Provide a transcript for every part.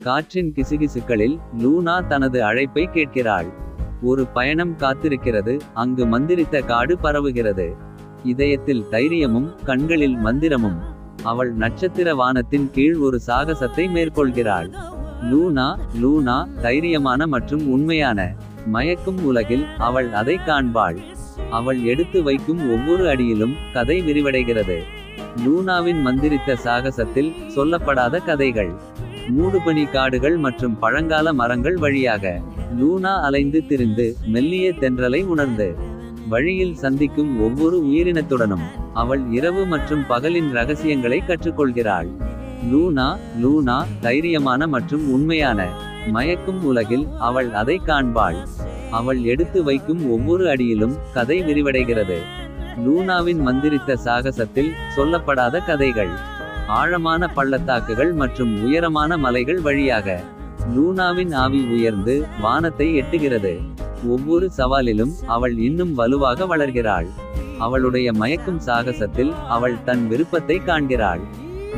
காற்றின் கிசுகிசுக்களில் லூனா தனது அழைப்பை கேட்கிறாள். ஒரு பயணம் காத்திருக்கிறது, அங்கு மந்திரித்த காடு பரவுகிறது. இதயத்தில் தைரியமும் கண்களில் மந்திரமும். அவள் நட்சத்திர வானத்தின் கீழ் ஒரு சாகசத்தை மேற்கொள்கிறாள். லூனா லூனா தைரியமான மற்றும் உண்மையான. மயக்கும் உலகில் அவள் அதை காண்பாள். அவள் எடுத்து வைக்கும் ஒவ்வொரு அடியிலும் கதை விரிவடைகிறது. லூனாவின் மந்திரித்த சாகசத்தில் சொல்லப்படாத கதைகள். மூடுபனி காடுகள் மற்றும் பழங்கால மரங்கள் வழியாக லூனா அலைந்து திரிந்து மெல்லிய தென்றலை உணர்ந்து வழியில் சந்திக்கும் ஒவ்வொரு உயிரினத்துடனும் அவள் இரவு மற்றும் பகலின் ரகசியங்களை கற்றுக்கொள்கிறாள். லூனா லூனா தைரியமான மற்றும் உண்மையான. மயக்கும் உலகில் அவள் அதை காண்பாள். அவள் எடுத்து வைக்கும் ஒவ்வொரு அடியிலும் கதை விரிவடைகிறது. லூனாவின் மந்திரித்த சாகசத்தில் சொல்லப்படாத கதைகள். ஆழமான பள்ளத்தாக்குகள் மற்றும் உயரமான மலைகள் வழியாக லூனாவின் ஆவி உயர்ந்து வானத்தை எட்டுகிறது. ஒவ்வொரு சவாலிலும் அவள் இன்னும் வலுவாக வளர்கிறாள். அவளுடைய மயக்கும் சாகசத்தில் அவள் தன் விருப்பத்தை காண்கிறாள்.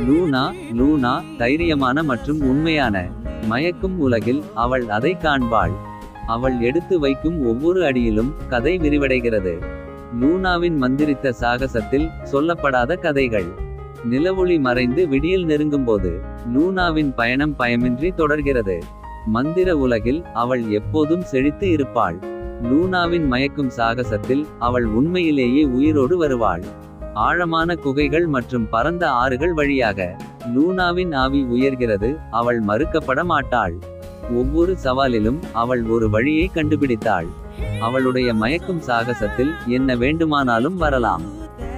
லூனா லூனா தைரியமான மற்றும் உண்மையான. மயக்கும் உலகில் அவள் அதை காண்பாள். அவள் எடுத்து வைக்கும் ஒவ்வொரு அடியிலும் கதை விரிவடைகிறது. லூனாவின் மந்திரித்த சாகசத்தில் சொல்லப்படாத கதைகள். நிலவொளி மறைந்து விடியல் நெருங்கும்போது லூனாவின் பயணம் பயமின்றி தொடர்கிறது. மந்திர உலகில் அவள் எப்போதும் செழித்து இருப்பாள். லூனாவின் மயக்கும் சாகசத்தில் அவள் உண்மையிலேயே உயிரோடு வருவாள். ஆழமான குகைகள் மற்றும் பரந்த ஆறுகள் வழியாக லூனாவின் ஆவி உயர்கிறது. அவள் மறுக்கப்பட மாட்டாள். ஒவ்வொரு சவாலிலும் அவள் ஒரு வழியை கண்டுபிடித்தாள். அவளுடைய மயக்கும் சாகசத்தில் என்ன வேண்டுமானாலும் வரலாம்.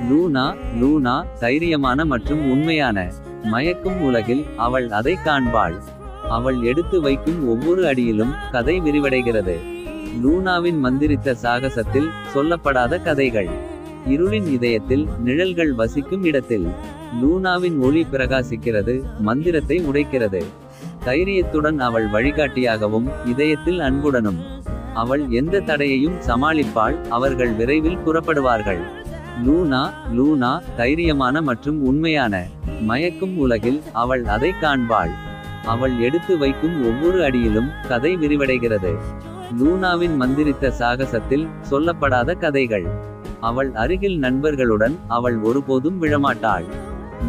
லூனா லூனா தைரியமான மற்றும் உண்மையான. மயக்கும் உலகில் அவள் அதை காண்பாள். அவள் எடுத்து வைக்கும் ஒவ்வொரு அடியிலும் கதை விரிவடைகிறது. லூனாவின் மந்திரித்த சாகசத்தில் சொல்லப்படாத கதைகள். இருளின் இதயத்தில் நிழல்கள் வசிக்கும் இடத்தில் லூனாவின் ஒளி பிரகாசிக்கிறது, மந்திரத்தை உடைக்கிறது. தைரியத்துடன் அவள் வழிகாட்டியாகவும் இதயத்தில் அன்புடனும். அவள் எந்த தடையையும் சமாளிப்பாள். அவர்கள் விரைவில் புறப்படுவார்கள். லூனா லூனா தைரியமான மற்றும் உண்மையான. மயக்கும் உலகில் அவள் அதை காண்பாள். அவள் எடுத்து வைக்கும் ஒவ்வொரு அடியிலும் கதை விரிவடைகிறது. லூனாவின் மந்திரித்த சாகசத்தில் சொல்லப்படாத கதைகள். அவள் அருகில் நண்பர்களுடன் அவள் ஒருபோதும் விழமாட்டாள்.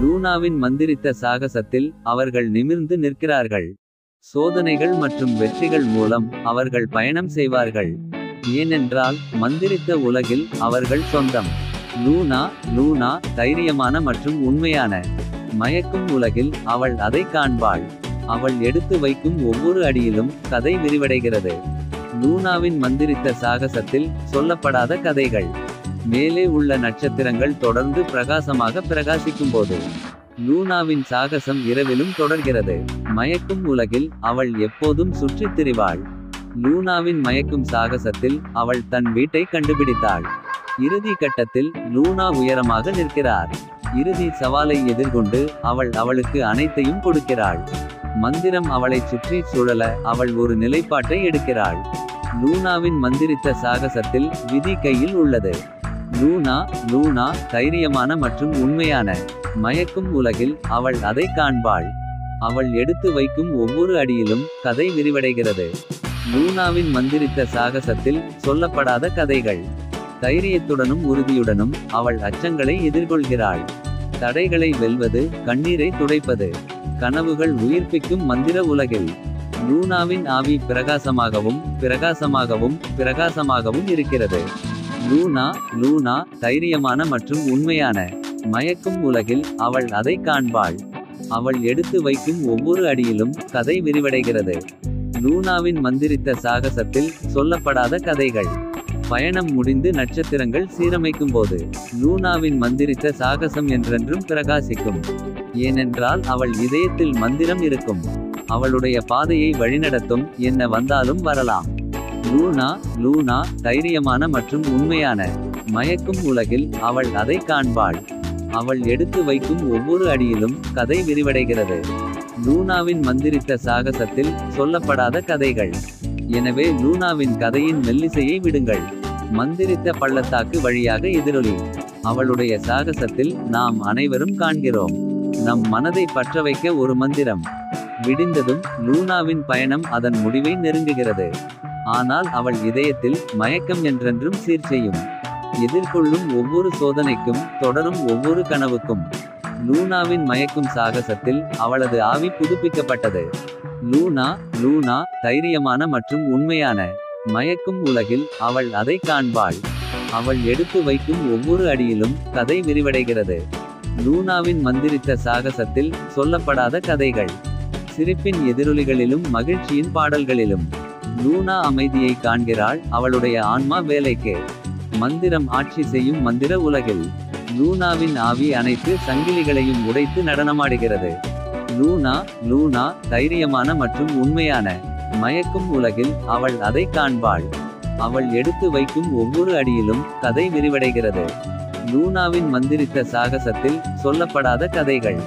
லூனாவின் மந்திரித்த சாகசத்தில் அவர்கள் நிமிர்ந்து நிற்கிறார்கள். சோதனைகள் மற்றும் வெற்றிகள் மூலம் அவர்கள் பயணம் செய்வார்கள். ஏனென்றால் மந்திரித்த உலகில் அவர்கள் சொந்தம். லூனா லூனா தைரியமான மற்றும் உண்மையான. மயக்கும் உலகில் அவள் அதை காண்பாள். அவள் எடுத்து வைக்கும் ஒவ்வொரு அடியிலும் கதை விரிவடைகிறது. லூனாவின் மந்திரித்த சாகசத்தில் சொல்லப்படாத கதைகள். மேலே உள்ள நட்சத்திரங்கள் தொடர்ந்து பிரகாசமாக பிரகாசிக்கும்போது லூனாவின் சாகசம் இரவிலும் தொடர்கிறது. மயக்கும் உலகில் அவள் எப்போதும் சுற்றித் திரிவாள். லூனாவின் மயக்கும் சாகசத்தில் அவள் தன் வீட்டை கண்டுபிடித்தாள். இறுதி கட்டத்தில் லூனா உயரமாக நிற்கிறார். இறுதி சவாலை எதிர்கொண்டு அவள் அவளுக்கு அனைத்தையும் கொடுக்கிறாள். மந்திரம் அவளைச் சுற்றி சுழல அவள் ஒரு நிலைப்பாட்டை எடுக்கிறாள். லூனாவின் மந்திரித்த சாகசத்தில் விதி கையில் உள்ளது. லூனா லூனா தைரியமான மற்றும் உண்மையான. மயக்கும் உலகில் அவள் அதை காண்பாள். அவள் எடுத்து வைக்கும் ஒவ்வொரு அடியிலும் கதை விரிவடைகிறது. லூனாவின் மந்திரித்த சாகசத்தில் சொல்லப்படாத கதைகள். தைரியத்துடனும் உறுதியுடனும் அவள் அச்சங்களை எதிர்கொள்கிறாள். தடைகளை வெல்வது, கண்ணீரை துடைப்பது. கனவுகள் உயிர்ப்பிக்கும் மந்திர உலகில் லூனாவின் ஆவி பிரகாசமாகவும் பிரகாசமாகவும் பிரகாசமாகவும் இருக்கிறது. லூனா லூனா தைரியமான மற்றும் உண்மையான. மயக்கும் உலகில் அவள் அதை காண்பாள். அவள் எடுத்து வைக்கும் ஒவ்வொரு அடியிலும் கதை விரிவடைகிறது. லூனாவின் மந்திரித்த சாகசத்தில் சொல்லப்படாத கதைகள். பயணம் முடிந்து நட்சத்திரங்கள் சீரமைக்கும்போது லூனாவின் மந்திரித்த சாகசம் என்றென்றும் பிரகாசிக்கும். ஏனென்றால் அவள் இதயத்தில் மந்திரம் இருக்கும். அவளுடைய பாதையை வழிநடத்தும். என்ன வந்தாலும் வரலாம். லூனா லூனா தைரியமான மற்றும் உண்மையான. மயக்கும் உலகில் அவள் அதை காண்பாள். அவள் எடுத்து வைக்கும் ஒவ்வொரு அடியிலும் கதை விரிவடைகிறது. லூனாவின் மந்திரித்த சாகசத்தில் சொல்லப்படாத கதைகள். எனவே லூனாவின் கதையின் மெல்லிசையை விடுங்கள். மந்திரித்த பள்ளத்தாக்கு வழியாக எதிரொலி. அவளுடைய சாகசத்தில் நாம் அனைவரும் காண்கிறோம். நம் மனதை பற்றவைக்க ஒரு மந்திரம். விடிந்ததும் லூனாவின் பயணம் அதன் முடிவை நெருங்குகிறது. ஆனால் அவள் இதயத்தில் மயக்கம் என்றென்றும் சீர்செய்யும். எதிர்கொள்ளும் ஒவ்வொரு சோதனைக்கும் தொடரும் ஒவ்வொரு கனவுக்கும் லூனாவின் மயக்கும் சாகசத்தில் அவளது ஆவி புதுப்பிக்கப்பட்டது. லூனா லூனா தைரியமான மற்றும் உண்மையான. மயக்கும் உலகில் அவள் அதை காண்பாள். அவள் எடுத்து வைக்கும் ஒவ்வொரு அடியிலும் கதை விரிவடைகிறது. லூனாவின் மந்திரித்த சாகசத்தில் சொல்லப்படாத கதைகள். சிரிப்பின் எதிரொலிகளிலும் மகிழ்ச்சியின் பாடல்களிலும் லூனா அமைதியை காண்கிறாள். அவளுடைய ஆன்மா வேலைக்கு. மந்திரம் ஆட்சி செய்யும் மந்திர உலகில் லூனாவின் ஆவி அனைத்து சங்கிலிகளையும் உடைத்து நடனமாடுகிறது. லூனா லூனா தைரியமான மற்றும் உண்மையான. மயக்கும் உலகில் அவள் அதை காண்பாள். அவள் எடுத்து வைக்கும் ஒவ்வொரு அடியிலும் கதை விரிவடைகிறது. லூனாவின் மந்திரித்த சாகசத்தில் சொல்லப்படாத கதைகள்.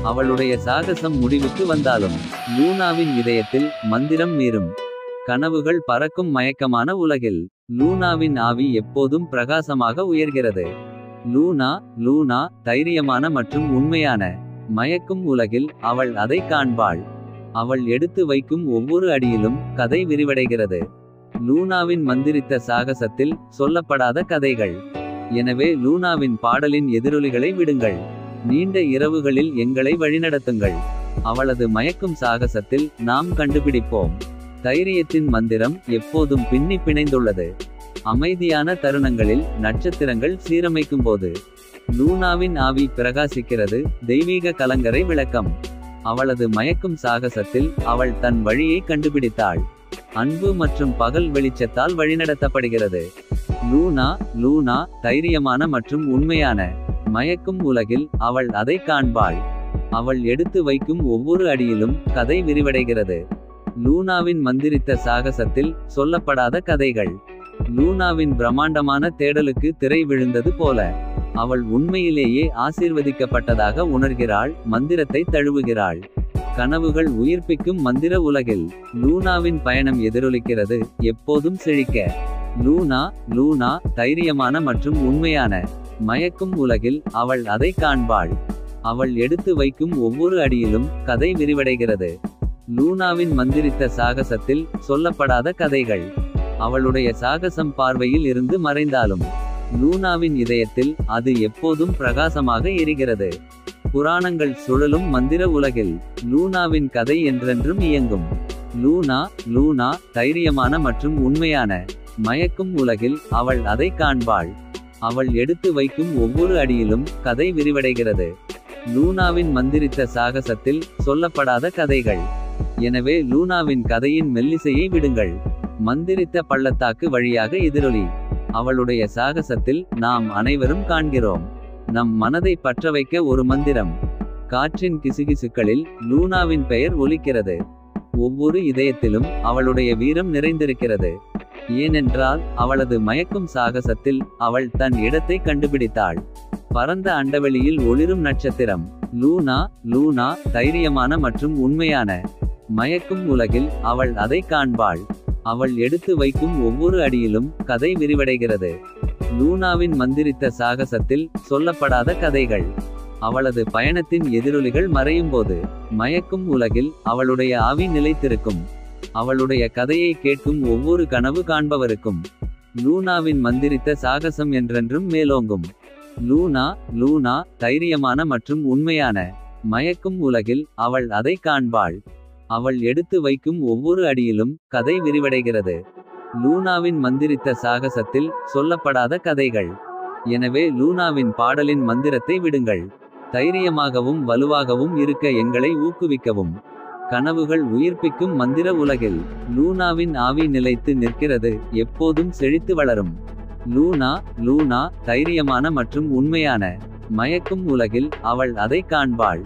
அவளுடைய சாகசம் முடிவுக்கு வந்தாலும் லூனாவின் இதயத்தில் மந்திரம் மீறும். கனவுகள் பறக்கும் மயக்கமான உலகில் லூனாவின் ஆவி எப்போதும் பிரகாசமாக உயர்கிறது. லூனா லூனா தைரியமான மற்றும் உண்மையான. மயக்கும் உலகில் அவள் அதை காண்பாள். அவள் எடுத்து வைக்கும் ஒவ்வொரு அடியிலும் கதை விரிவடைகிறது. லூனாவின் மந்திரித்த சாகசத்தில் சொல்லப்படாத கதைகள். எனவே லூனாவின் பாடலின் எதிரொலிகளை விடுங்கள். நீண்ட இரவுகளில் எங்களை வழிநடத்துங்கள். அவளது மயக்கும் சாகசத்தில் நாம் கண்டுபிடிப்போம். தைரியத்தின் மந்திரம் எப்போதும் பின்னி பிணைந்துள்ளது. அமைதியான தருணங்களில் நட்சத்திரங்கள் சீரமைக்கும்போது லூனாவின் ஆவி பிரகாசிக்கிறது. தெய்வீக கலங்கரை விளக்கம். அவளது மயக்கும் சாகசத்தில் அவள் தன் வழியை கண்டுபிடித்தாள். அன்பு மற்றும் பகல் வெளிச்சத்தால் வழிநடத்தப்படுகிறது. லூனா லூனா தைரியமான மற்றும் உண்மையான. மயக்கும் உலகில் அவள் அதை காண்பாள். அவள் எடுத்து வைக்கும் ஒவ்வொரு அடியிலும் கதை விரிவடைகிறது. லூனாவின் மந்திரித்த சாகசத்தில் சொல்லப்படாத கதைகள். லூனாவின் பிரம்மாண்டமான தேடலுக்கு திரை விழுந்தது போல அவள் உண்மையிலேயே ஆசீர்வதிக்கப்பட்டதாக உணர்கிறாள். மந்திரத்தை தழுவுகிறாள். கனவுகள் உயிர்ப்பிக்கும் மந்திர உலகில் லூனாவின் பயணம் எதிரொலிக்கிறது. எப்போதும் செழிக்க. லூனா லூனா தைரியமான மற்றும் உண்மையான. மயக்கும் உலகில் அவள் அதை காண்பாள். அவள் எடுத்து வைக்கும் ஒவ்வொரு அடியிலும் கதை விரிவடைகிறது. லூனாவின் மந்திரித்த சாகசத்தில் சொல்லப்படாத கதைகள். அவளுடைய சாகசம் பார்வையில் இருந்து மறைந்தாலும் லூனாவின் இதயத்தில் அது எப்போதும் பிரகாசமாக எரிகிறது. புராணங்கள் சுழலும் மந்திர உலகில் லூனாவின் கதை என்றென்றும் இயங்கும். லூனா லூனா தைரியமான மற்றும் உண்மையான. மயக்கும் உலகில் அவள் அதை காண்பாள். அவள் எடுத்து வைக்கும் ஒவ்வொரு அடியிலும் கதை விரிவடைகிறது. லூனாவின் மந்திரித்த சாகசத்தில் சொல்லப்படாத கதைகள். எனவே லூனாவின் கதையின் மெல்லிசையை விடுங்கள். மந்திரித்த பள்ளத்தாக்கு வழியாக எதிரொலி. அவளுடைய சாகசத்தில் நாம் அனைவரும் காண்கிறோம். நம் மனதை பற்றவைக்க ஒரு மந்திரம். காற்றின் கிசுகிசுக்களில் லூனாவின் பெயர் ஒலிக்கிறது. ஒவ்வொரு இதயத்திலும் அவளுடைய வீரம் நிறைந்திருக்கிறது. ஏனென்றால் அவளது மயக்கும் சாகசத்தில் அவள் தன் இடத்தை கண்டுபிடித்தாள். பரந்த அண்டவெளியில் ஒளிரும் நட்சத்திரம். லூனா லூனா தைரியமான மற்றும் உண்மையான. மயக்கும் உலகில் அவள் அதை காண்பாள். அவள் எடுத்து வைக்கும் ஒவ்வொரு அடியிலும் கதை விரிவடைகிறது. லூனாவின் மந்திரித்த சாகசத்தில் சொல்லப்படாத கதைகள். அவளது பயணத்தின் எதிரொலிகள் மறையும்போது மயக்கும் உலகில் அவளுடைய ஆவி நிலைத்திருக்கும். அவளுடைய கதையை கேட்கும் ஒவ்வொரு கனவு காண்பவருக்கும் லூனாவின் மந்திரித்த சாகசம் என்றென்றும் மேலோங்கும். லூனா லூனா தைரியமான மற்றும் உண்மையான. மயக்கும் உலகில் அவள் அதை காண்பாள். அவள் எடுத்து வைக்கும் ஒவ்வொரு அடியிலும் கதை விரிவடைகிறது. லூனாவின் மந்திரித்த சாகசத்தில் சொல்லப்படாத கதைகள். எனவே லூனாவின் பாடலின் மந்திரத்தை விடுங்கள். தைரியமாகவும் வலுவாகவும் இருக்க எங்களை ஊக்குவிக்கவும். கனவுகள் உயிர்ப்பிக்கும் மந்திர உலகில் லூனாவின் ஆவி நிலைத்து நிற்கிறது. எப்போதும் செழித்து வளரும். லூனா லூனா தைரியமான மற்றும் உண்மையான. மயக்கும் உலகில் அவள் அதை காண்பாள்.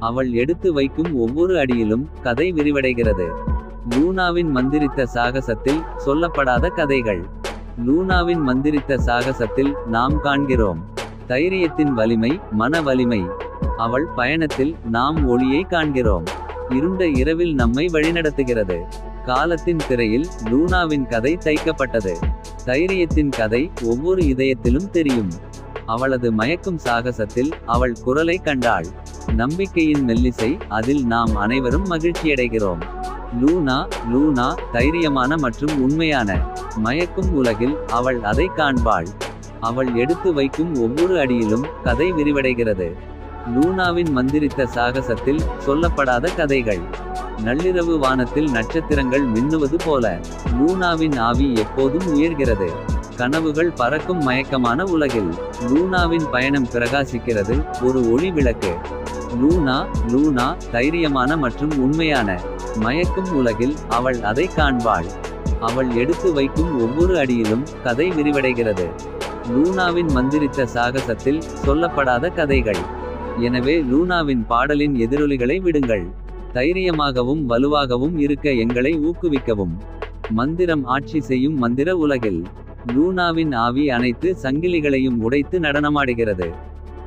அவள் எடுத்து வைக்கும் ஒவ்வொரு அடியிலும் கதை விரிவடைகிறது. லூனாவின் மந்திரித்த சாகசத்தில் சொல்லப்படாத கதைகள். லூனாவின் மந்திரித்த சாகசத்தில் நாம் காண்கிறோம் தைரியத்தின் வலிமை, மன வலிமை. அவள் பயணத்தில் நாம் ஒளியை காண்கிறோம். இருண்ட இரவில் நம்மை வழிநடத்துகிறது. காலத்தின் திரையில் லூனாவின் கதை தைக்கப்பட்டது. தைரியத்தின் கதை ஒவ்வொரு இதயத்திலும் தெரியும். அவளது மயக்கும் சாகசத்தில் அவள் குரலை கண்டாள். நம்பிக்கையின் மெல்லிசை, அதில் நாம் அனைவரும் மகிழ்ச்சியடைகிறோம். லூனா லூனா தைரியமான மற்றும் உண்மையான. மயக்கும் உலகில் அவள் அதை காண்பாள். அவள் எடுத்து வைக்கும் ஒவ்வொரு அடியிலும் கதை விரிவடைகிறது. லூனாவின் மந்திரித்த சாகசத்தில் சொல்லப்படாத கதைகள். நள்ளிரவு வானத்தில் நட்சத்திரங்கள் மின்னுவது போல லூனாவின் ஆவி எப்போதும் உயர்கிறது. கனவுகள் பறக்கும் மயக்கமான உலகில் லூனாவின் பயணம் பிரகாசிக்கிறது, ஒரு ஒளி விளக்கு. லூனா லூனா தைரியமான மற்றும் உண்மையான. மயக்கும் உலகில் அவள் அதை காண்பாள். அவள் எடுத்து வைக்கும் ஒவ்வொரு அடியிலும் கதை விரிவடைகிறது. லூனாவின் மந்திரித்த சாகசத்தில் சொல்லப்படாத கதைகள். எனவே லூனாவின் பாடலின் எதிரொலிகளை விடுங்கள். தைரியமாகவும் வலுவாகவும் இருக்க எங்களை ஊக்குவிக்கவும். மந்திரம் ஆட்சி செய்யும் மந்திர உலகில் லூனாவின் ஆவி அனைத்து சங்கிலிகளையும் உடைத்து நடனமாடுகிறது.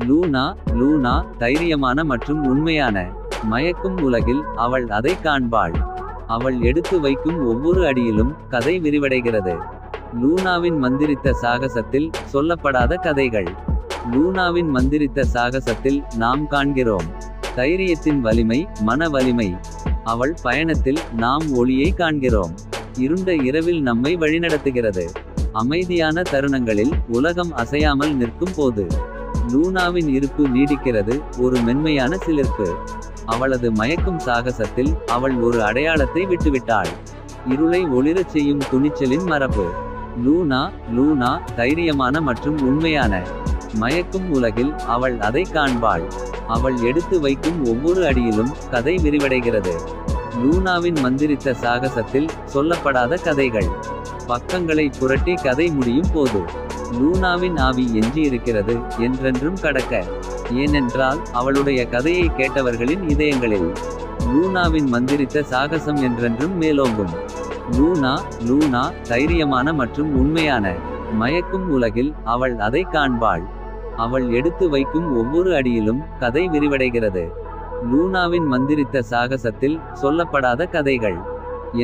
லூனா லூனா தைரியமான மற்றும் உண்மையான. மயக்கும் உலகில் அவள் அதை காண்பாள். அவள் எடுத்து வைக்கும் ஒவ்வொரு அடியிலும் கதை விரிவடைகிறது. லூனாவின் மந்திரித்த சாகசத்தில் சொல்லப்படாத கதைகள். லூனாவின் மந்திரித்த சாகசத்தில் நாம் காண்கிறோம் தைரியத்தின் வலிமை, மன வலிமை. அவள் பயணத்தில் நாம் ஒளியை காண்கிறோம். இருண்ட இரவில் நம்மை வழிநடத்துகிறது. அமைதியான தருணங்களில் உலகம் அசையாமல் நிற்கும் போது லூனாவின் இருப்பு நீடிக்கிறது, ஒரு மென்மையான சிலிர்ப்பு. அவளது மயக்கும் சாகசத்தில் அவள் ஒரு அடையாளத்தை விட்டுவிட்டாள். இருளை ஒளிரச் செய்யும் துணிச்சலின் மரபு. லூனா லூனா தைரியமான மற்றும் உண்மையான. மயக்கும் உலகில் அவள் அதை காண்பாள். அவள் எடுத்து வைக்கும் ஒவ்வொரு அடியிலும் கதை விரிவடைகிறது. லூனாவின் மந்திரித்த சாகசத்தில் சொல்லப்படாத கதைகள். பக்கங்களை புரட்டி கதை முடியும் போது லூனாவின் ஆவி எஞ்சியிருக்கிறது, என்றென்றும் கடக்க. ஏனென்றால் அவளுடைய கதையை கேட்டவர்களின் இதயங்களில் லூனாவின் மந்திரித்த சாகசம் என்றென்றும் மேலோங்கும். லூனா லூனா தைரியமான மற்றும் உண்மையான. மயக்கும் உலகில் அவள் அதை காண்பாள். அவள் எடுத்து வைக்கும் ஒவ்வொரு அடியிலும் கதை விரிவடைகிறது. லூனாவின் மந்திரித்த சாகசத்தில் சொல்லப்படாத கதைகள்.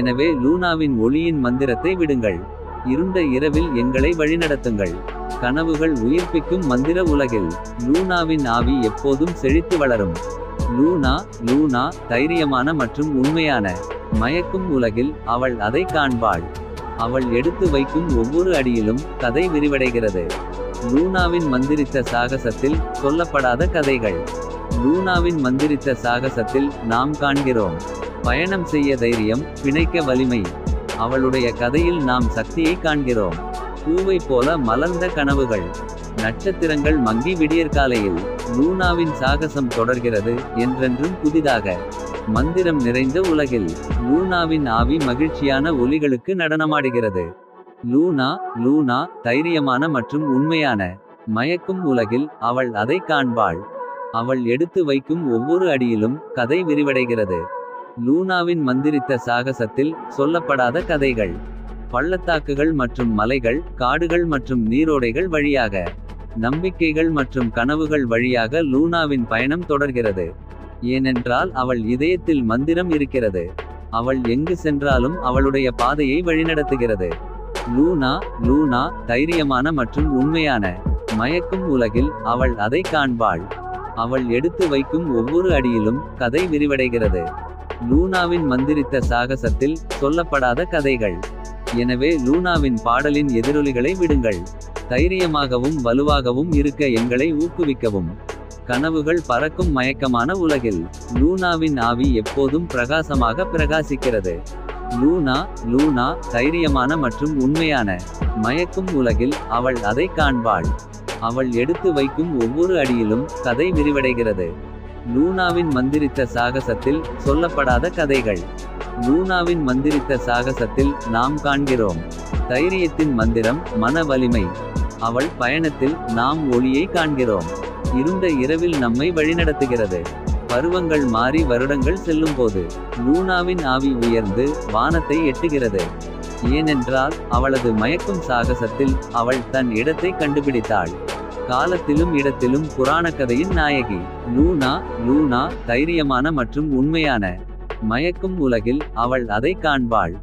எனவே லூனாவின் ஒளியின் மந்திரத்தை விடுங்கள். இருண்ட இரவில் எங்களை வழிநடத்துங்கள். கனவுகள் உயிர்ப்பிக்கும் மந்திர உலகில் லூனாவின் ஆவி எப்போதும் செழித்து வளரும். லூனா லூனா தைரியமான மற்றும் உண்மையான. மயக்கும் உலகில் அவள் அதை காண்பாள். அவள் எடுத்து வைக்கும் ஒவ்வொரு அடியிலும் கதை விரிவடைகிறது. லூனாவின் மந்திரித்த சாகசத்தில் சொல்லப்படாத கதைகள். லூனாவின் மந்திரித்த சாகசத்தில் நாம் காண்கிறோம் பயணம் செய்ய தைரியம், பிணைக்க வலிமை. அவளுடைய கதையில் நாம் சக்தியை காண்கிறோம். பூவை போல மலர்ந்த கனவுகள். நட்சத்திரங்கள் மங்கி விடியற்காலையில் லூனாவின் சாகசம் தொடர்கிறது, என்றென்றும் புதிதாக. மந்திரம் நிறைந்த உலகில் லூனாவின் ஆவி மகிழ்ச்சியான ஒலிகளுக்கு நடனமாடுகிறது. லூனா லூனா தைரியமான மற்றும் உண்மையான. மயக்கும் உலகில் அவள் அதை காண்பாள். அவள் எடுத்து வைக்கும் ஒவ்வொரு அடியிலும் கதை விரிவடைகிறது. லூனாவின் மந்திரித்த சாகசத்தில் சொல்லப்படாத கதைகள். பள்ளத்தாக்குகள் மற்றும் மலைகள், காடுகள் மற்றும் நீரோடைகள் வழியாக, நம்பிக்கைகள் மற்றும் கனவுகள் வழியாக லூனாவின் பயணம் தொடர்கிறது. ஏனென்றால் அவள் இதயத்தில் மந்திரம் இருக்கிறது. அவள் எங்கு சென்றாலும் அவளுடைய பாதையை வழிநடத்துகிறது. லூனா லூனா தைரியமான மற்றும் உண்மையான. மயக்கும் உலகில் அவள் அதை காண்பாள். அவள் எடுத்து வைக்கும் ஒவ்வொரு அடியிலும் கதை விரிவடைகிறது. லூனாவின் மந்திரித்த சாகசத்தில் சொல்லப்படாத கதைகள். எனவே லூனாவின் பாடலின் எதிரொலிகளை விடுங்கள். தைரியமாகவும் வலுவாகவும் இருக்க எங்களை ஊக்குவிக்கவும். கனவுகள் பறக்கும் மயக்கமான உலகில் லூனாவின் ஆவி எப்போதும் பிரகாசமாக பிரகாசிக்கிறது. லூனா லூனா தைரியமான மற்றும் உண்மையான. மயக்கும் உலகில் அவள் அதை காண்பாள். அவள் எடுத்து வைக்கும் ஒவ்வொரு அடியிலும் கதை விரிவடைகிறது. லூனாவின் மந்திரித்த சாகசத்தில் சொல்லப்படாத கதைகள். லூனாவின் மந்திரித்த சாகசத்தில் நாம் காண்கிறோம் தைரியத்தின் மந்திரம், மன வலிமை. அவள் பயணத்தில் நாம் ஒளியை காண்கிறோம். இருண்ட இரவில் நம்மை வழிநடத்துகிறது. பருவங்கள் மாறி வருடங்கள் செல்லும்போது லூனாவின் ஆவி உயர்ந்து வானத்தை எட்டுகிறது. ஏனென்றால் அவளது மயக்கும் சாகசத்தில் அவள் தன் இடத்தை கண்டுபிடித்தாள். காலத்திலும் இடத்திலும் புராணக்கதையின் நாயகி. லூனா லூனா தைரியமான மற்றும் உண்மையான. மயக்கும் உலகில் அவள் அதை காண்பாள்.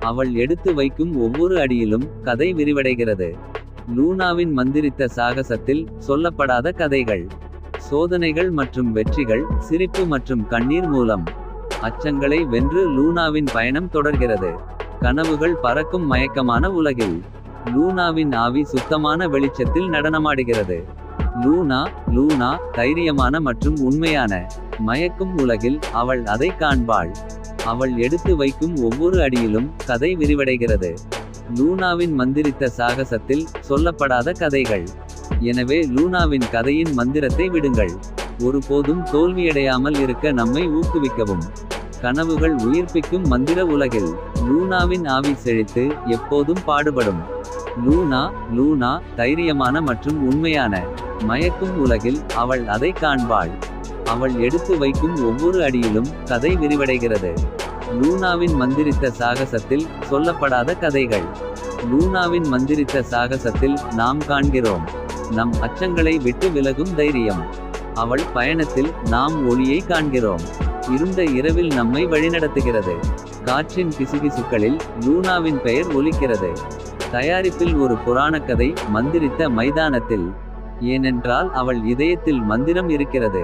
அவள் எடுத்து வைக்கும் ஒவ்வொரு அடியிலும் கதை விரிவடைகிறது. லூனாவின் மந்திரித்த சாகசத்தில் சொல்லப்படாத கதைகள். சோதனைகள் மற்றும் வெற்றிகள், சிரிப்பு மற்றும் கண்ணீர் மூலம் அச்சங்களை வென்று லூனாவின் பயணம் தொடர்கிறது. கனவுகள் பறக்கும் மயக்கமான உலகில் லூனாவின் ஆவி சுத்தமான வெளிச்சத்தில் நடனமாடுகிறது. லூனா தைரியமான மற்றும் உண்மையான. மயக்கும் உலகில் அவள் அதை காண்பாள். அவள் எடுத்து வைக்கும் ஒவ்வொரு அடியிலும் கதை விரிவடைகிறது. லூனாவின் மந்திரித்த சாகசத்தில் சொல்லப்படாத கதைகள். எனவே லூனாவின் கதையின் மந்திரத்தை விடுங்கள். ஒருபோதும் தோல்வியடையாமல் இருக்க நம்மை ஊக்குவிக்கவும். கனவுகள் உயிர்ப்பிக்கும் மந்திர உலகில் லூனாவின் ஆவி செழித்து எப்போதும் பாடுபடும். லூனா தைரியமான மற்றும் உண்மையான. மயக்கும் உலகில் அவள் அதை காண்பாள். அவள் எடுத்து வைக்கும் ஒவ்வொரு அடியிலும் கதை விரிவடைகிறது. லூனாவின் மந்திரித்த சாகசத்தில் சொல்லப்படாத கதைகள். லூனாவின் மந்திரித்த சாகசத்தில் நாம் காண்கிறோம் நம் அச்சங்களை விட்டு விலகும் தைரியம். அவள் பயணத்தில் நாம் ஒளியை காண்கிறோம். இருண்ட இரவில் நம்மை வழிநடத்துகிறது. காற்றின் கிசுகிசுக்களில் லூனாவின் பெயர் ஒலிக்கிறது. தயாரிப்பில் ஒரு புராணக்கதை மந்திரித்த மைதானத்தில். ஏனென்றால் அவள் இதயத்தில் மந்திரம் இருக்கிறது.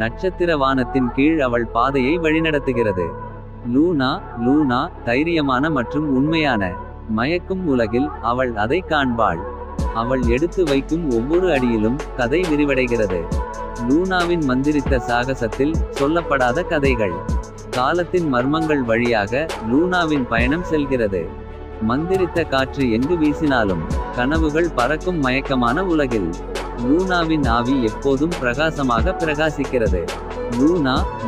நட்சத்திர வானத்தின் கீழ் அவள் பாதையை வழிநடத்துகிறது. லூனா தைரியமான மற்றும் உண்மையான. மயக்கும் உலகில் அவள் அதை காண்பாள். அவள் எடுத்து வைக்கும் ஒவ்வொரு அடியிலும் கதை விரிவடைகிறது. லூனாவின் மந்திரித்த சாகசத்தில் சொல்லப்படாத கதைகள். காலத்தின் மர்மங்கள் வழியாக லூனாவின் பயணம் செல்கிறது. மந்திரித்த காற்று எங்கு வீசினாலும் கனவுகள் பறக்கும் மயக்கமான உலகில் லூனாவின் ஆவி எப்போதும் பிரகாசமாக பிரகாசிக்கிறது.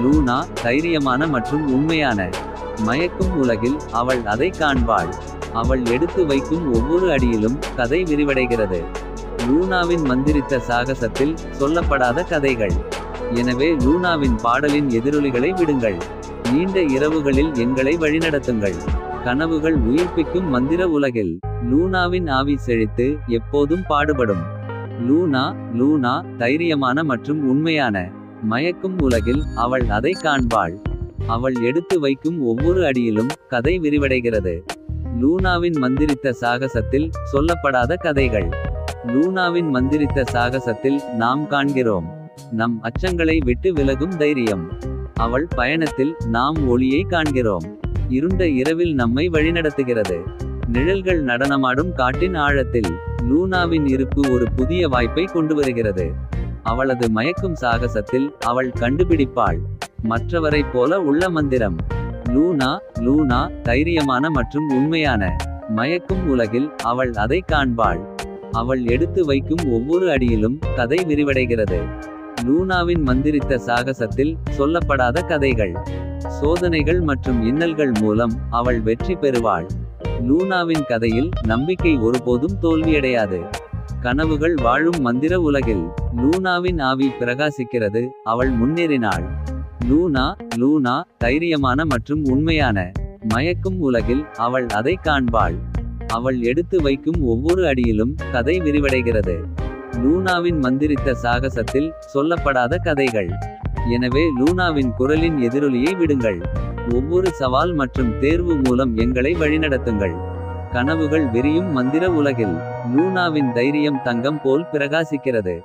லூனா தைரியமான மற்றும் உண்மையான. மயக்கும் உலகில் அவள் அதை காண்பாள். அவள் எடுத்து வைக்கும் ஒவ்வொரு அடியிலும் கதை விரிவடைகிறது. லூனாவின் மந்திரித்த சாகசத்தில் சொல்லப்படாத கதைகள். எனவே லூனாவின் பாடலின் எதிரொலிகளை விடுங்கள். நீண்ட இரவுகளில் எங்களை வழிநடத்துங்கள். கனவுகள் உயிர்ப்பிக்கும் மந்திர உலகில் லூனாவின் ஆவி செழித்து எப்போதும் பாடுபடும். லூனா தைரியமான மற்றும் உண்மையான. மயக்கும் உலகில் அவள் அதை காண்பாள். அவள் எடுத்து வைக்கும் ஒவ்வொரு அடியிலும் கதை விரிவடைகிறது. லூனாவின் மந்திரித்த சாகசத்தில் சொல்லப்படாத கதைகள். லூனாவின் மந்திரித்த சாகசத்தில் நாம் காண்கிறோம் நம் அச்சங்களை விட்டு விலகும் தைரியம். அவள் பயணத்தில் நாம் ஒளியை காண்கிறோம். இருண்ட இரவில் நம்மை வழிநடத்துகிறது. நிழல்கள் நடனமாடும் காட்டின் ஆழத்தில் லூனாவின் இருப்பு ஒரு புதிய வாய்ப்பை கொண்டு வருகிறது. அவளது மயக்கும் சாகசத்தில் அவள் கண்டுபிடிப்பாள் மற்றவரைப் போல உள்ள மந்திரம். லூனா தைரியமான மற்றும் உண்மையான. மயக்கும் உலகில் அவள் அதை காண்பாள். அவள் எடுத்து வைக்கும் ஒவ்வொரு அடியிலும் கதை விரிவடைகிறது. லூனாவின் மந்திரித்த சாகசத்தில் சொல்லப்படாத கதைகள். சோதனைகள் மற்றும் இன்னல்கள் மூலம் அவள் வெற்றி பெறுவாள். லூனாவின் கதையில் நம்பிக்கை ஒருபோதும் தோல்வியடையாது. கனவுகள் வாழும் மந்திர உலகில் லூனாவின் ஆவி பிரகாசிக்கிறது. அவள் முன்னேறினாள். லூனா தைரியமான மற்றும் உண்மையான. மயக்கும் உலகில் அவள் அதை காண்பாள். அவள் எடுத்து வைக்கும் ஒவ்வொரு அடியிலும் கதை விரிவடைகிறது. லூனாவின் மந்திரித்த சாகசத்தில் சொல்லப்படாத கதைகள். எனவே லூனாவின் குரலின் எதிரொலியை விடுங்கள். ஒவ்வொரு சவால் மற்றும் தேர்வு மூலம் எங்களை வழிநடத்துங்கள். கனவுகள் விரியும் மந்திர உலகில் லூனாவின் தைரியம் தங்கம் போல் பிரகாசிக்கிறது.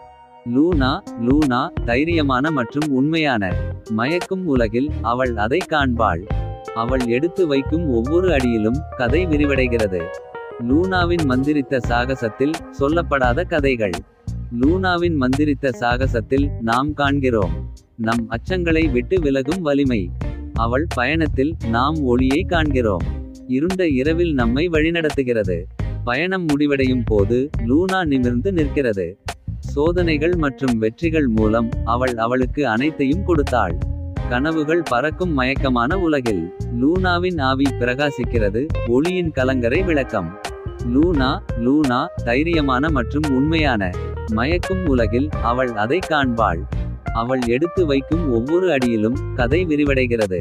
லூனா தைரியமான மற்றும் உண்மையான. மயக்கும் உலகில் அவள் அதை காண்பாள். அவள் எடுத்து வைக்கும் ஒவ்வொரு அடியிலும் கதை விரிவடைகிறது. லூனாவின் மந்திரித்த சாகசத்தில் சொல்லப்படாத கதைகள். லூனாவின் மந்திரித்த சாகசத்தில் நாம் காண்கிறோம் நம் அச்சங்களை விட்டு விலகும் வலிமை. அவள் பயணத்தில் நாம் ஒளியை காண்கிறோம். இருண்ட இரவில் நம்மை வழிநடத்துகிறது. பயணம் முடிவடையும் போது லூனா நிமிர்ந்து நிற்கிறது. சோதனைகள் மற்றும் வெற்றிகள் மூலம் அவள் அவளுக்கு அனைத்தையும் கொடுத்தாள். கனவுகள் பறக்கும் மயக்கமான உலகில் லூனாவின் ஆவி பிரகாசிக்கிறது. ஒளியின் கலங்கரை விளக்கம். லூனா தைரியமான மற்றும் உண்மையான. மயக்கும் உலகில் அவள் அதை காண்பாள். அவள் எடுத்து வைக்கும் ஒவ்வொரு அடியிலும் கதை விரிவடைகிறது.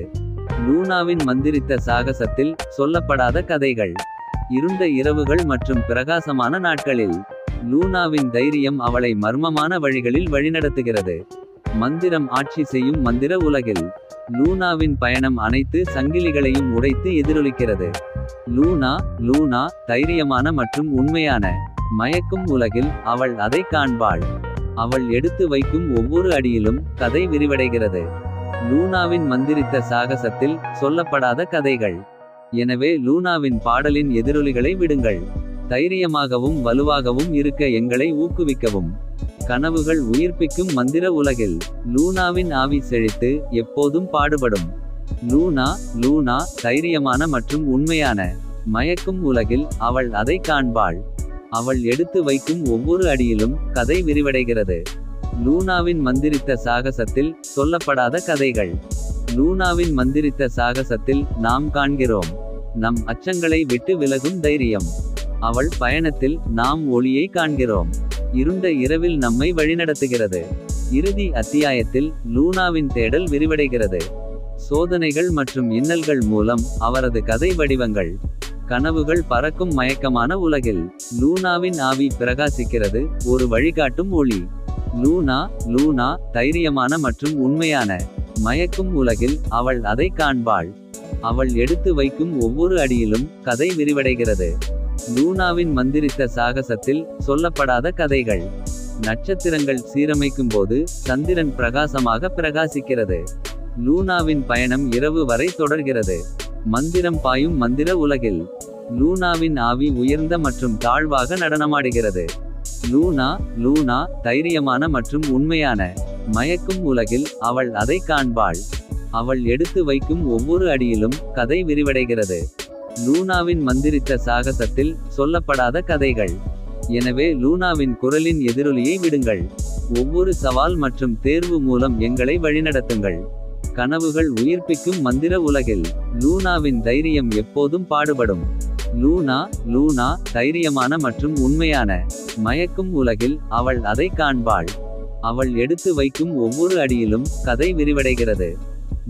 லூனாவின் மந்திரித்த சாகசத்தில் சொல்லப்படாத கதைகள். இருண்ட இரவுகள் மற்றும் பிரகாசமான நாட்களில் லூனாவின் தைரியம் அவளை மர்மமான வழிகளில் வழிநடத்துகிறது. மந்திரம் ஆட்சி செய்யும் மந்திர உலகில் லூனாவின் பயணம் அனைத்து சங்கிலிகளையும் உடைத்து எதிரொலிக்கிறது. லூனா தைரியமான மற்றும் உண்மையான. மயக்கும் உலகில் அவள் அதை காண்பாள். அவள் எடுத்து வைக்கும் ஒவ்வொரு அடியிலும் கதை விரிவடைகிறது. லூனாவின் மந்திரித்த சாகசத்தில் சொல்லப்படாத கதைகள். எனவே லூனாவின் பாடலின் எதிரொலிகளை விடுங்கள். தைரியமாகவும் வலுவாகவும் இருக்க எங்களை ஊக்குவிக்கவும். கனவுகள் உயிர்ப்பிக்கும் மந்திர உலகில் லூனாவின் ஆவி செழித்து எப்போதும் பாடுபடும். லூனா லூனா தைரியமான மற்றும் உண்மையான. மயக்கும் உலகில் அவள் அதை காண்பாள். அவள் எடுத்து வைக்கும் ஒவ்வொரு அடியிலும் கதை விரிவடைகிறது. லூனாவின் மந்திரித்த சாகசத்தில் சொல்லப்படாத கதைகள். லூனாவின் மந்திரித்த சாகசத்தில் நாம் காண்கிறோம் நம் அச்சங்களை விட்டு விலகும் தைரியம். அவள் பயணத்தில் நாம் ஒளியை காண்கிறோம். இருண்ட இரவில் நம்மை வழிநடத்துகிறது. இறுதி அத்தியாயத்தில் லூனாவின் தேடல் விரிவடைகிறது. சோதனைகள் மற்றும் இன்னல்கள் மூலம் அவரது கதை வடிவங்கள். கனவுகள் பறக்கும் மயக்கமான உலகில் லூனாவின் ஆவி பிரகாசிக்கிறது, ஒரு வழிகாட்டும் ஒளி. லூனா லூனா தைரியமான மற்றும் உண்மையான. மயக்கும் உலகில் அவள் அதை காண்பாள். அவள் எடுத்து வைக்கும் ஒவ்வொரு அடியிலும் கதை விரிவடைகிறது. லூனாவின் மந்திரித்த சாகசத்தில் சொல்லப்படாத கதைகள். நட்சத்திரங்கள் சீரமைக்கும் போது சந்திரன் பிரகாசமாக பிரகாசிக்கிறது. லூனாவின் பயணம் இரவு வரை தொடர்கிறது. மந்திரம் பாயும் மந்திர உலகில் லூனாவின் ஆவி உயர்ந்த மற்றும் தாழ்வாக நடனமாடுகிறது. லூனா லூனா தைரியமான மற்றும் உண்மையான. மயக்கும் உலகில் அவள் அதை காண்பாள். அவள் எடுத்து வைக்கும் ஒவ்வொரு அடியிலும் கதை விரிவடைகிறது. லூனாவின் மந்திரித்த சாகசத்தில் சொல்லப்படாத கதைகள். எனவே லூனாவின் குரலின் எதிரொலியை விடுங்கள். ஒவ்வொரு சவால் மற்றும் தேர்வு மூலம் எங்களை வழிநடத்துங்கள். கனவுகள் உயிர்ப்பிக்கும் மந்திர உலகில் லூனாவின் தைரியம் எப்போதும் பாடுபடும். லூனா லூனா தைரியமான மற்றும் உண்மையான. மயக்கும் உலகில் அவள் அதை காண்பாள். அவள் எடுத்து வைக்கும் ஒவ்வொரு அடியிலும் கதை விரிவடைகிறது.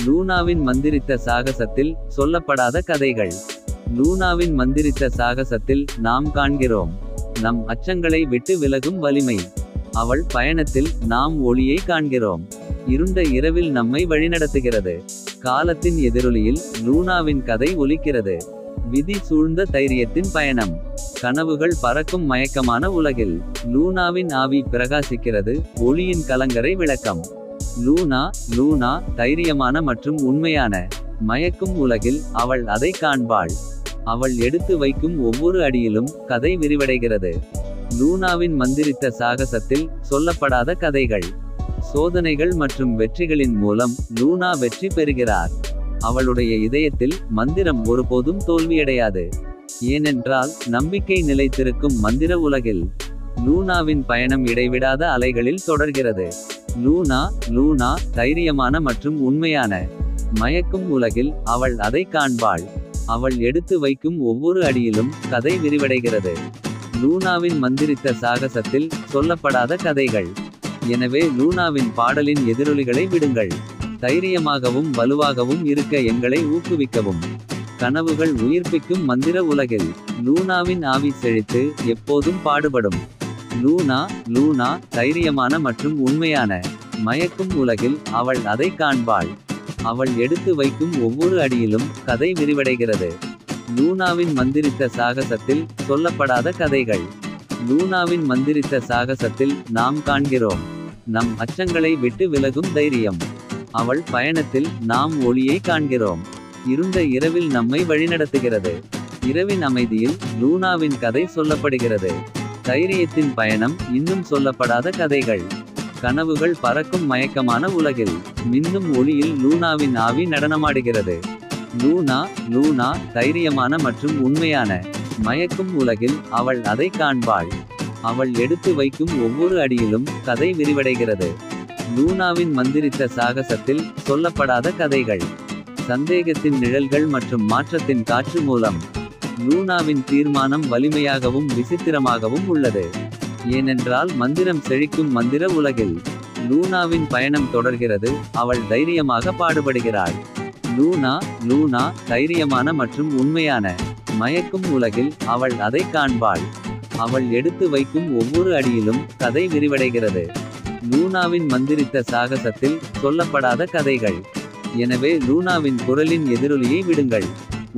லூனாவின் மந்திரித்த சாகசத்தில் சொல்லப்படாத கதைகள். லூனாவின் மந்திரித்த சாகசத்தில் நாம் காண்கிறோம் நம் அச்சங்களை விட்டு விலகும் வலிமை. அவள் பயணத்தில் நாம் ஒளியை காண்கிறோம். இருண்ட இரவில் நம்மை வழிநடத்துகிறது. காலத்தின் எதிரொலியில் லூனாவின் கதை ஒலிக்கிறது. விதி சூழ்ந்த தைரியத்தின் பயணம். கனவுகள் பறக்கும் மயக்கமான உலகில் லூனாவின் ஆவி பிரகாசிக்கிறது, ஒளியின் கலங்கரை விளக்கம். லூனா லூனா தைரியமான மற்றும் உண்மையான. மயக்கும் உலகில் அவள் அதை காண்பாள். அவள் எடுத்து வைக்கும் ஒவ்வொரு அடியிலும் கதை விரிவடைகிறது. லூனாவின் மந்திரித்த சாகசத்தில் சொல்லப்படாத கதைகள். சோதனைகள் மற்றும் வெற்றிகளின் மூலம் லூனா வெற்றி பெறுகிறார். அவளுடைய இதயத்தில் மந்திரம் ஒருபோதும் தோல்வியடையாது. ஏனென்றால் நம்பிக்கை நிலைத்திருக்கும் மந்திர உலகில் லூனாவின் பயணம் இடைவிடாத அலைகளில் தொடர்கிறது. லூனா லூனா தைரியமான மற்றும் உண்மையான. மயக்கும் உலகில் அவள் அதை காண்பாள். அவள் எடுத்து வைக்கும் ஒவ்வொரு அடியிலும் கதை விரிவடைகிறது. லூனாவின் மந்திரித்த சாகசத்தில் சொல்லப்படாத கதைகள். எனவே லூனாவின் பாடலின் எதிரொலிகளை விடுங்கள். தைரியமாகவும் வலுவாகவும் இருக்க எங்களை ஊக்குவிக்கவும். கனவுகள் உயிர்ப்பிக்கும் மந்திர உலகில் லூனாவின் ஆவி செழித்து எப்போதும் பாடுபடும். லூனா லூனா தைரியமான மற்றும் உண்மையான. மயக்கும் உலகில் அவள் அதை காண்பாள். அவள் எடுத்து வைக்கும் ஒவ்வொரு அடியிலும் கதை விரிவடைகிறது. லூனாவின் மந்திரித்த சாகசத்தில் சொல்லப்படாத கதைகள். லூனாவின் மந்திரித்த சாகசத்தில் நாம் காண்கிறோம் நம் அச்சங்களை விட்டு விலகும் தைரியம். அவள் பயணத்தில் நாம் ஒளியை காண்கிறோம். இருண்ட இரவில் நம்மை வழிநடத்துகிறது. இரவின் அமைதியில் லூனாவின் கதை சொல்லப்படுகிறது. தைரியத்தின் பயணம் இன்னும் சொல்லப்படாத கதைகள். கனவுகள் பறக்கும் மயக்கமான உலகில் மின்னும் ஒளியில் லூனாவின் ஆவி நடனமாடுகிறது. லூனா லூனா தைரியமான மற்றும் உண்மையான. மயக்கும் உலகில் அவள் அதை காண்பாள். அவள் எடுத்து வைக்கும் ஒவ்வொரு அடியிலும் கதை விரிவடைகிறது. லூனாவின் மந்திரித்த சாகசத்தில் சொல்லப்படாத கதைகள். சந்தேகத்தின் நிழல்கள் மற்றும் மாற்றத்தின் காற்று மூலம் லூனாவின் தீர்மானம் வலிமையாகவும் விசித்திரமாகவும் உள்ளது. ஏனென்றால் மந்திரம் செழிக்கும் மந்திர உலகில் லூனாவின் பயணம் தொடர்கிறது. அவள் தைரியமாக பாடுபடுகிறாள். லூனா லூனா தைரியமான மற்றும் உண்மையான. மயக்கும் உலகில் அவள் அதை காண்பாள். அவள் எடுத்து வைக்கும் ஒவ்வொரு அடியிலும் கதை விரிவடைகிறது. லூனாவின் மந்திரித்த சாகசத்தில் சொல்லப்படாத கதைகள். எனவே லூனாவின் குரலின் எதிரொலியை விடுங்கள்.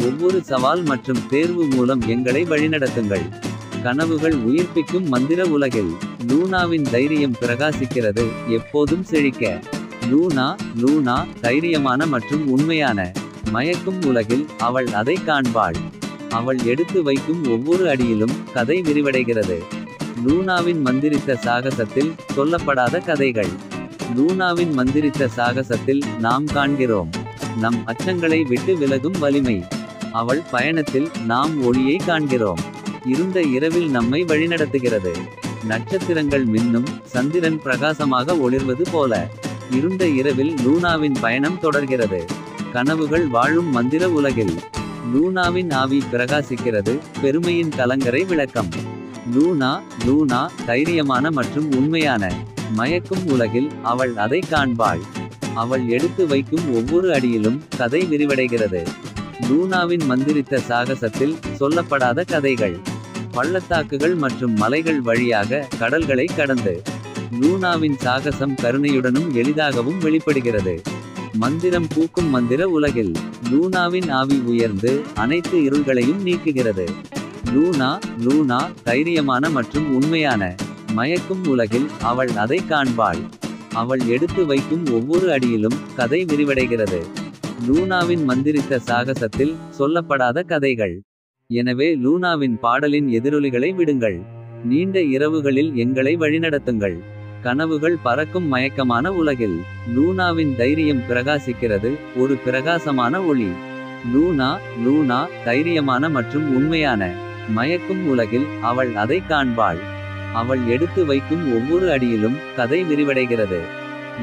ஒவ்வொரு சவால் மற்றும் தேர்வு மூலம் எங்களை வழிநடத்துங்கள். கனவுகள் உயிர்ப்பிக்கும் மந்திர உலகில் லூனாவின் தைரியம் பிரகாசிக்கிறது, எப்போதும் செழிக்க. லூனா லூனா தைரியமான மற்றும் உண்மையான. மயக்கும் உலகில் அவள் அதை காண்பாள். அவள் எடுத்து வைக்கும் ஒவ்வொரு அடியிலும் கதை விரிவடைகிறது. லூனாவின் மந்திரித்த சாகசத்தில் சொல்லப்படாத கதைகள். லூனாவின் மந்திரித்த சாகசத்தில் நாம் காண்கிறோம் நம் அச்சங்களை விட்டு விலகும் வலிமை. அவள் பயணத்தில் நாம் ஒளியை காண்கிறோம். இருண்ட இரவில் நம்மை வழிநடத்துகிறது. நட்சத்திரங்கள் மின்னும், சந்திரன் பிரகாசமாக ஒளிர்வது போல. இருண்ட இரவில் லூனாவின் பயணம் தொடர்கிறது. கனவுகள் வாழும் மந்திர உலகில் லூனாவின் ஆவி பிரகாசிக்கிறது, பெருமையின் கலங்கரை விளக்கம். லூனா லூனா தைரியமான மற்றும் உண்மையான. மயக்கும் உலகில் அவள் அதை காண்பாள். அவள் எடுத்து வைக்கும் ஒவ்வொரு அடியிலும் கதை விரிவடைகிறது. லூனாவின் மந்திரித்த சாகசத்தில் சொல்லப்படாத கதைகள். பள்ளத்தாக்குகள் மற்றும் மலைகள் வழியாக கடல்களை கடந்து. லூனாவின் சாகசம் கருணையுடனும் எளிதாகவும் வெளிப்படுகிறது. மந்திரம் பூக்கும் மந்திர உலகில் லூனாவின் ஆவி உயர்ந்து அனைத்து இருள்களையும் நீக்குகிறது. லூனா லூனா தைரியமான மற்றும் உண்மையான. மயக்கும் உலகில் அவள் அதை காண்பாள். அவள் எடுத்து வைக்கும் ஒவ்வொரு அடியிலும் கதை விரிவடைகிறது. லூனாவின் மந்திரித்த சாகசத்தில் சொல்லப்படாத கதைகள். எனவே லூனாவின் பாடலின் எதிரொலிகளை விடுங்கள். நீண்ட இரவுகளில் எங்களை வழிநடத்துங்கள். கனவுகள் பறக்கும் மயக்கமான உலகில் லூனாவின் தைரியம் பிரகாசிக்கிறது, ஒரு பிரகாசமான ஒளி. லூனா லூனா தைரியமான மற்றும் உண்மையான. மயக்கும் உலகில் அவள் அதை காண்பாள். அவள் எடுத்து வைக்கும் ஒவ்வொரு அடியிலும் கதை விரிவடைகிறது.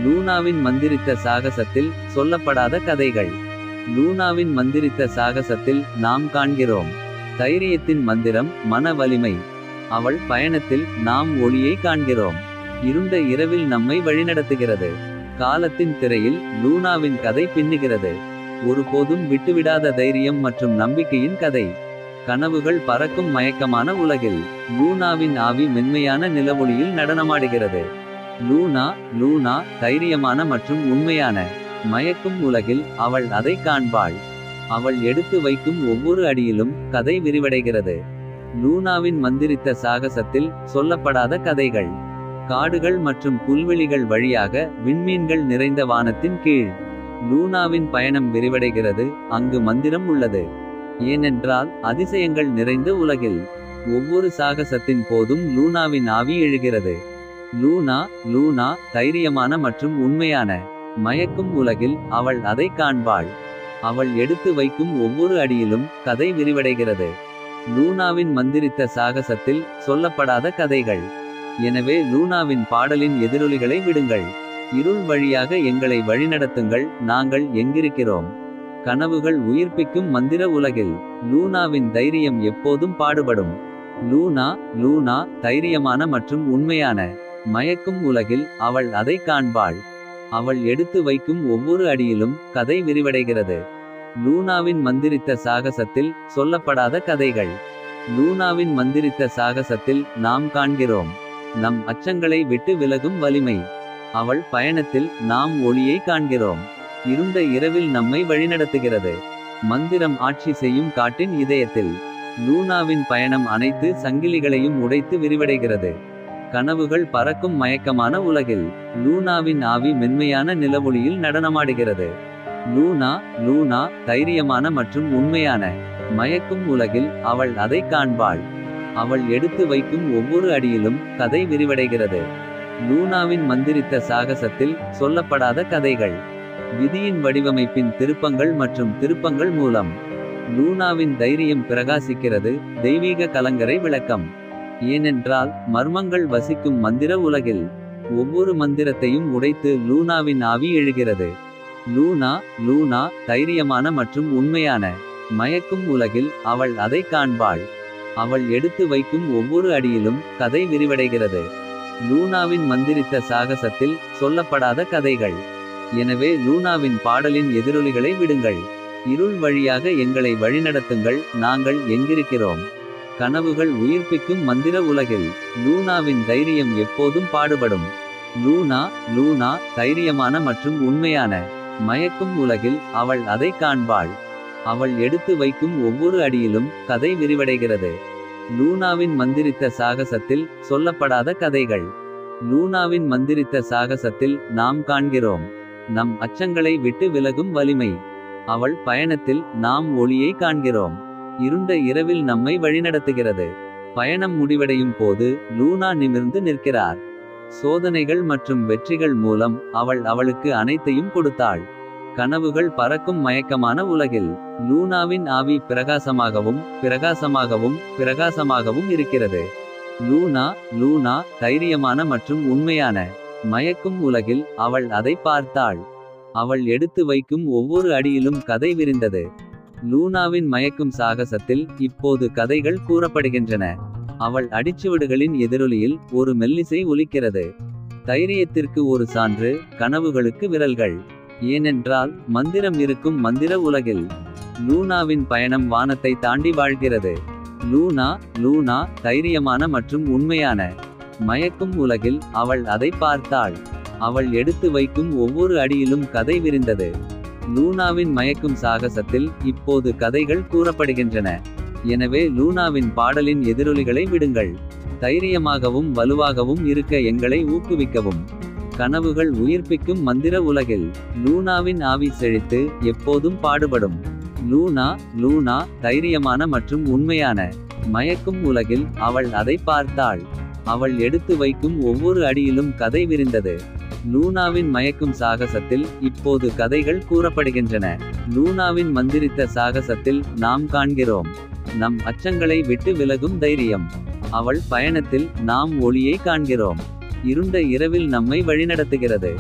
லூனாவின் மந்திரித்த சாகசத்தில் சொல்லப்படாத கதைகள். லூனாவின் மந்திரித்த சாகசத்தில் நாம் காண்கிறோம் தைரியத்தின் மந்திரம், மன வலிமை. அவள் பயணத்தில் நாம் ஒளியை காண்கிறோம். இருண்ட இரவில் நம்மை வழிநடத்துகிறது. காலத்தின் திரையில் லூனாவின் கதை பின்னுகிறது. ஒருபோதும் விட்டுவிடாத தைரியம் மற்றும் நம்பிக்கையின் கதை. கனவுகள் பறக்கும் மயக்கமான உலகில் லூனாவின் ஆவி மென்மையான நிலவொளியில் நடனமாடுகிறது. லூனா லூனா தைரியமான மற்றும் உண்மையான. மயக்கும் உலகில் அவள் அதை காண்பாள். அவள் எடுத்து வைக்கும் ஒவ்வொரு அடியிலும் கதை விரிவடைகிறது. லூனாவின் மந்திரித்த சாகசத்தில் சொல்லப்படாத கதைகள். காடுகள் மற்றும் புல்வெளிகள் வழியாக விண்மீன்கள் நிறைந்த வானத்தின் கீழ் லூனாவின் பயணம் விரிவடைகிறது. அங்கு மந்திரம் உள்ளது. ஏனென்றால் அதிசயங்கள் நிறைந்த உலகில் ஒவ்வொரு சாகசத்தின் போதும் லூனாவின் ஆவி எழுகிறது. லூனா லூனா தைரியமான மற்றும் உண்மையான. மயக்கும் உலகில் அவள் அதை காண்பாள். அவள் எடுத்து வைக்கும் ஒவ்வொரு அடியிலும் கதை விரிவடைகிறது. லூனாவின் மந்திரித்த சாகசத்தில் சொல்லப்படாத கதைகள். எனவே லூனாவின் பாடலின் எதிரொலிகளை விடுங்கள். இருள் வழியாக எங்களை வழிநடத்துங்கள், நாங்கள் எங்கிருக்கிறோம். கனவுகள் உயிர்ப்பிக்கும் மந்திர உலகில் லூனாவின் தைரியம் எப்போதும் பாடுபடும். லூனா லூனா தைரியமான மற்றும் உண்மையான. மயக்கும் உலகில் அவள் அதை காண்பாள். அவள் எடுத்து வைக்கும் ஒவ்வொரு அடியிலும் கதை விரிவடைகிறது. லூனாவின் மந்திரித்த சாகசத்தில் சொல்லப்படாத கதைகள். லூனாவின் மந்திரித்த சாகசத்தில் நாம் காண்கிறோம் நம் அச்சங்களை விட்டு விலகும் வலிமை. அவள் பயணத்தில் நாம் ஒளியை காண்கிறோம். இருண்ட இரவில் நம்மை வழிநடத்துகிறது. மந்திரம் ஆட்சி செய்யும் காட்டின் இதயத்தில் லூனாவின் பயணம் அனைத்து சங்கிலிகளையும் உடைத்து விரிவடைகிறது. கனவுகள் பறக்கும் மயக்கமான உலகில் லூனாவின் ஆவி மென்மையான நிலவொளியில் நடனமாடுகிறது. லூனா லூனா தைரியமான மற்றும் உண்மையான. மயக்கும் உலகில் அவள் அதை காண்பாள். அவள் எடுத்து வைக்கும் ஒவ்வொரு அடியிலும் கதை விரிவடைகிறது. லூனாவின் மந்திரித்த சாகசத்தில் சொல்லப்படாத கதைகள். விதியின் வடிவமைப்பின் திருப்பங்கள் மற்றும் திருப்பங்கள் மூலம் லூனாவின் தைரியம் பிரகாசிக்கிறது, தெய்வீக கலங்கரை விளக்கம். ஏனென்றால் மர்மங்கள் வசிக்கும் மந்திர உலகில் ஒவ்வொரு மந்திரத்தையும் உடைத்து லூனாவின் ஆவி எழுகிறது. லூனா லூனா தைரியமான மற்றும் உண்மையான. மயக்கும் உலகில் அவள் அதை காண்பாள். அவள் எடுத்து வைக்கும் ஒவ்வொரு அடியிலும் கதை விரிவடைகிறது. லூனாவின் மந்திரித்த சாகசத்தில் சொல்லப்படாத கதைகள். எனவே லூனாவின் பாடலின் எதிரொலிகளை விடுங்கள். இருள் வழியாக எங்களை வழிநடத்துங்கள், நாங்கள் எங்கிருக்கிறோம். கனவுகள் உயிர்ப்பிக்கும் மந்திர உலகில் லூனாவின் தைரியம் எப்போதும் பாடுபடும். லூனா லூனா தைரியமான மற்றும் உண்மையான. மயக்கும் உலகில் அவள் அதை காண்பாள். அவள் எடுத்து வைக்கும் ஒவ்வொரு அடியிலும் கதை விரிவடைகிறது. லூனாவின் மந்திரித்த சாகசத்தில் சொல்லப்படாத கதைகள். லூனாவின் மந்திரித்த சாகசத்தில் நாம் காண்கிறோம் நம் அச்சங்களை விட்டு விலகும் வலிமை. அவள் பயணத்தில் நாம் ஒளியை காண்கிறோம். இருண்ட இரவில் நம்மை வழிநடத்துகிறது. பயணம் முடிவடையும் போது லூனா நிமிர்ந்து நிற்கிறார். சோதனைகள் மற்றும் வெற்றிகள் மூலம் அவள் அவளுக்கு அனைத்தையும் கொடுத்தாள். கனவுகள் பறக்கும் மயக்கமான உலகில் லூனாவின் ஆவி பிரகாசமாகவும் பிரகாசமாகவும் பிரகாசமாகவும் இருக்கிறது. லூனா லூனா தைரியமான மற்றும் உண்மையான. மயக்கும் உலகில் அவள் அதை பார்த்தாள். அவள் எடுத்து வைக்கும் ஒவ்வொரு அடியிலும் கதை விரிந்தது. லூனாவின் மயக்கும் சாகசத்தில் இப்போது கதைகள் கூறப்படுகின்றன. அவள் அடிச்சுவடுகளின் எதிரொலியில் ஒரு மெல்லிசை ஒலிக்கிறது. தைரியத்திற்கு ஒரு சான்று, கனவுகளுக்கு விரல்கள். ஏனென்றால் மந்திரம் இருக்கும் மந்திர உலகில் லூனாவின் பயணம் வானத்தை தாண்டி வாழ்கிறது. லூனா லூனா தைரியமான மற்றும் உண்மையான. மயக்கும் உலகில் அவள் அதை பார்த்தாள். அவள் எடுத்து வைக்கும் ஒவ்வொரு அடியிலும் கதை விரிந்தது. லூனாவின் மயக்கும் சாகசத்தில் இப்போது கதைகள் கூறப்படுகின்றன. எனவே லூனாவின் பாடலின் எதிரொலிகளை விடுங்கள். தைரியமாகவும் வலுவாகவும் இருக்க எங்களை ஊக்குவிக்கவும். கனவுகள் உயிர்ப்பிக்கும் மந்திர உலகில் லூனாவின் ஆவி செழித்து எப்போதும் பாடுபடும். லூனா லூனா தைரியமான மற்றும் உண்மையான. மயக்கும் உலகில் அவள் அதை பார்த்தாள். அவள் எடுத்து வைக்கும் ஒவ்வொரு அடியிலும் கதை விரிந்தது. லூனாவின் மயக்கும் சாகசத்தில் இப்போது கதைகள் கூறப்படுகின்றன. லூனாவின் மந்திரித்த சாகசத்தில் நாம் காண்கிறோம் நம் அச்சங்களை விட்டு விலகும் தைரியம். அவள் பயணத்தில் நாம் ஒளியை காண்கிறோம். இருண்ட இரவில் நம்மை வழிநடத்துகிறது.